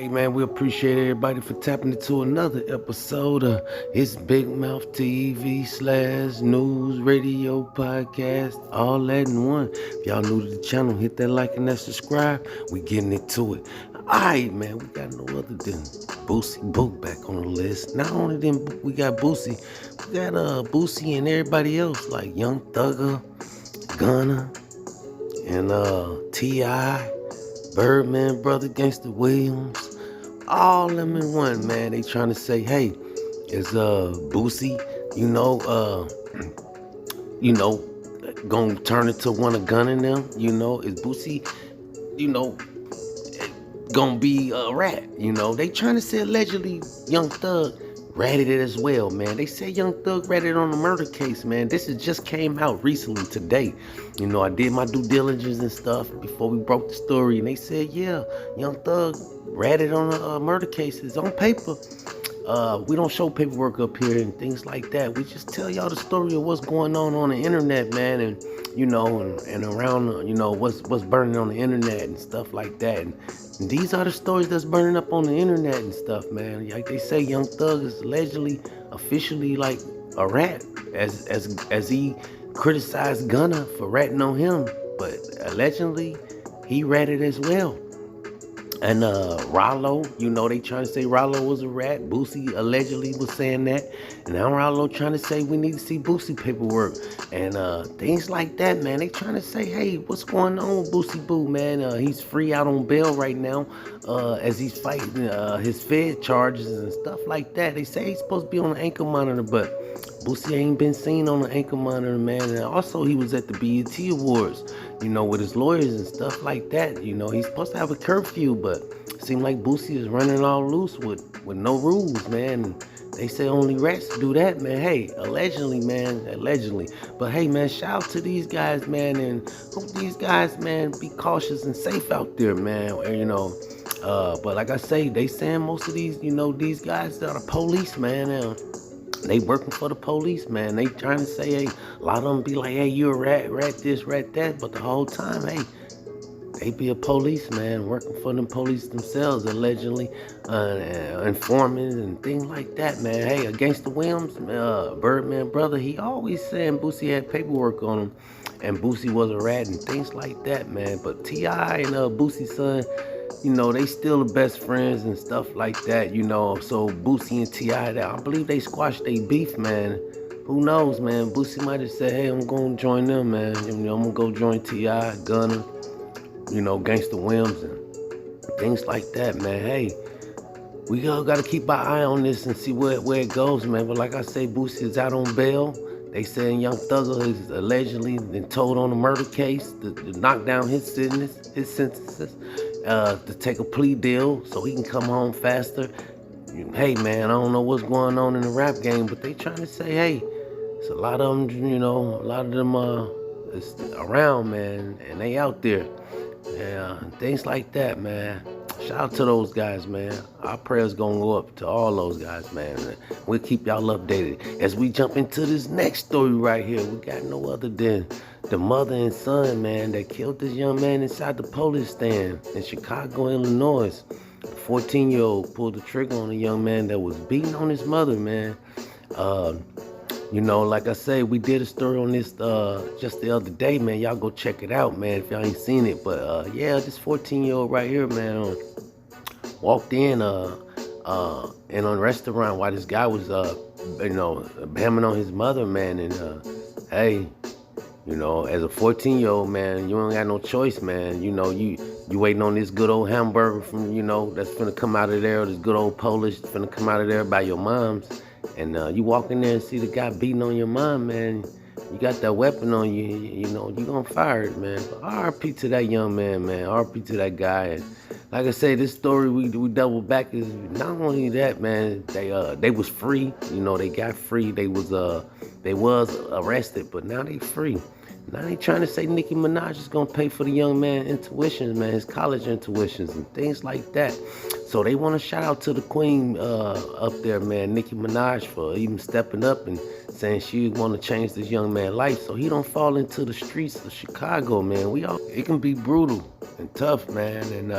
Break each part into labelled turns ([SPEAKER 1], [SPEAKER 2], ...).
[SPEAKER 1] Hey man, we appreciate everybody for tapping into another episode of It's Big Mouth TV / news radio podcast, all that in one. If y'all new to the channel, hit that like and that subscribe. We getting into it. Alright man, we got no other than Boosie Boo back on the list. Not only then we got Boosie, we got Boosie and everybody else like Young Thugger, Gunna, and T.I., Birdman, Brother Gangsta Williams, all them in one, man. They trying to say, hey, is Boosie, you know, you know, gonna turn into one of Gunna them? You know, is Boosie, you know, gonna be a rat? You know, they trying to say allegedly Young Thug ratted it as well, man. They say Young Thug ratted on the murder case, man. This has just came out recently today. You know, I did my due diligence and stuff before we broke the story, and they said, yeah, Young Thug ratted on the murder cases on paper. We don't show paperwork up here and things like that. We just tell y'all the story of what's going on the internet, man, and you know, and around, you know, what's burning on the internet and stuff like that. And these are the stories that's burning up on the internet and stuff, man. Like they say, Young Thug is allegedly, officially like a rat, as he criticized Gunna for ratting on him, but allegedly he ratted as well. And Rollo, you know, they trying to say Rollo was a rat. Boosie allegedly was saying that. And now Rollo trying to say we need to see Boosie paperwork. And things like that, man. They trying to say, hey, what's going on with Boosie Boo, man? He's free out on bail right now as he's fighting his Fed charges and stuff like that. They say he's supposed to be on an ankle monitor, but Boosie ain't been seen on an ankle monitor, man. And also he was at the BET Awards, you know, with his lawyers and stuff like that. You know, he's supposed to have a curfew, but it seemed like Boosie is running all loose with no rules, man. And they say only rats do that, man. Hey, allegedly, man, allegedly. But hey, man, shout out to these guys, man, and hope these guys, man, be cautious and safe out there, man. You know, but like I say, they saying most of these, you know, these guys that are police, man. They working for the police, man. They trying to say, hey, a lot of them be like, hey, you a rat this, rat that. But the whole time, hey, they be a policeman working for them police themselves, allegedly, informing and things like that, man. Hey, against the Williams, Birdman brother, he always saying Boosie had paperwork on him, and Boosie was a rat and things like that, man. But T.I. and Boosie's son, you know, they still the best friends and stuff like that, you know. So Boosie and T.I., I believe they squashed their beef, man. Who knows, man? Boosie might have said, hey, I'm going to join them, man. You know, I'm going to go join T.I., Gunna, you know, Gangsta Williams and things like that, man. Hey, we all got to keep our eye on this and see where it goes, man. But like I say, Boosie is out on bail. They saying Young Thugger is allegedly been told on a murder case to knock down his sentences, to take a plea deal so he can come home faster. Hey, man, I don't know what's going on in the rap game, but they trying to say, hey, it's a lot of them, you know, a lot of them is around, man, and they out there. Yeah, things like that, man. Shout out to those guys, man. Our prayers gonna go up to all those guys, man. We'll keep y'all updated. As we jump into this next story right here, we got no other than the mother and son, man, that killed this young man inside the police stand in Chicago, Illinois. A 14-year-old pulled the trigger on a young man that was beating on his mother, man. You know, like I say, we did a story on this just the other day, man. Y'all go check it out, man, if y'all ain't seen it. But yeah, this 14-year-old right here, man, walked in a restaurant while this guy was you know, hammering on his mother, man. And hey, you know, as a 14-year-old, man, you ain't got no choice, man. You know, you waiting on this good old hamburger from, you know, that's finna come out of there, or this good old Polish finna come out of there by your mom's. And you walk in there and see the guy beating on your mom, man. You got that weapon on you, you know, you gonna fire it, man. But RP to that young man, man. RP to that guy. And like I say, this story we double back is not only that, man. They was free, you know. They got free. They was arrested, but now they free. Now they trying to say Nicki Minaj is gonna pay for the young man intuitions, man, his college intuitions and things like that. So they want to shout out to the queen up there, man, Nicki Minaj, for even stepping up and saying she want to change this young man's life so he don't fall into the streets of Chicago, man. It can be brutal and tough, man, and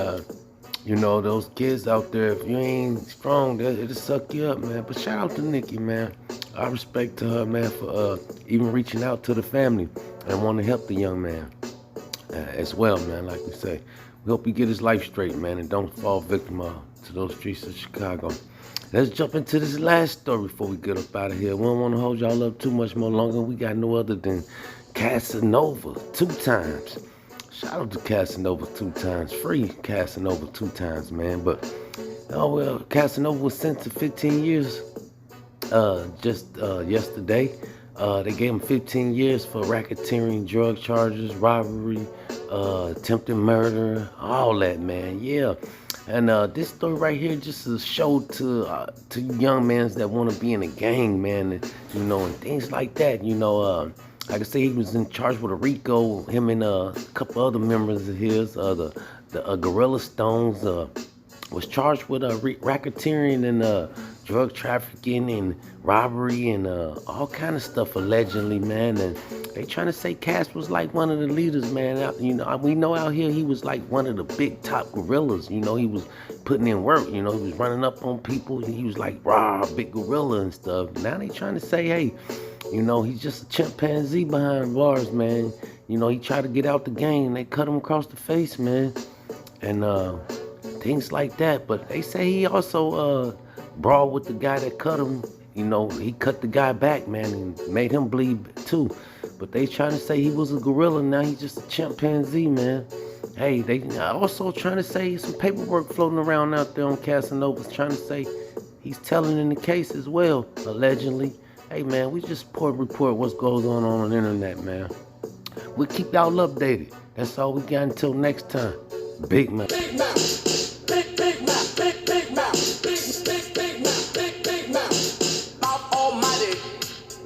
[SPEAKER 1] You know, those kids out there, if you ain't strong, it'll suck you up, man. But shout out to Nicki, man. I respect to her, man, for even reaching out to the family and want to help the young man as well, man. Like we say, we hope he get his life straight, man, and don't fall victim to those streets of Chicago. Let's jump into this last story before we get up out of here. We don't want to hold y'all up too much more longer. We got no other than Casanova 2 times. Shout out to Casanova 2 times. Free Casanova 2 times, man. But, oh well, Casanova was sentenced to 15 years just yesterday. They gave him 15 years for racketeering, drug charges, robbery, attempted murder, all that, man. Yeah. And this story right here just a show to young men that want to be in a gang, man, and things like that. Like I say, he was in charge with a RICO. Him and a couple other members of his, the Gorilla Stones, was charged with racketeering and drug trafficking and robbery and all kind of stuff allegedly, man. And they trying to say Cass was like one of the leaders, man. We know out here he was like one of the big top gorillas. He was putting in work. He was running up on people. He was like rah, big gorilla and stuff. Now they trying to say, hey, he's just a chimpanzee behind bars, man. He tried to get out the game. They cut him across the face, man. And things like that. But they say he also brawled with the guy that cut him. He cut the guy back, man, and made him bleed too. But they trying to say he was a gorilla. Now he's just a chimpanzee, man. Hey, they also trying to say some paperwork floating around out there on Casanova's trying to say he's telling in the case as well, allegedly. Hey, man, we just report what's goes on the internet, man. We'll keep y'all updated. That's all we got until next time. Big man.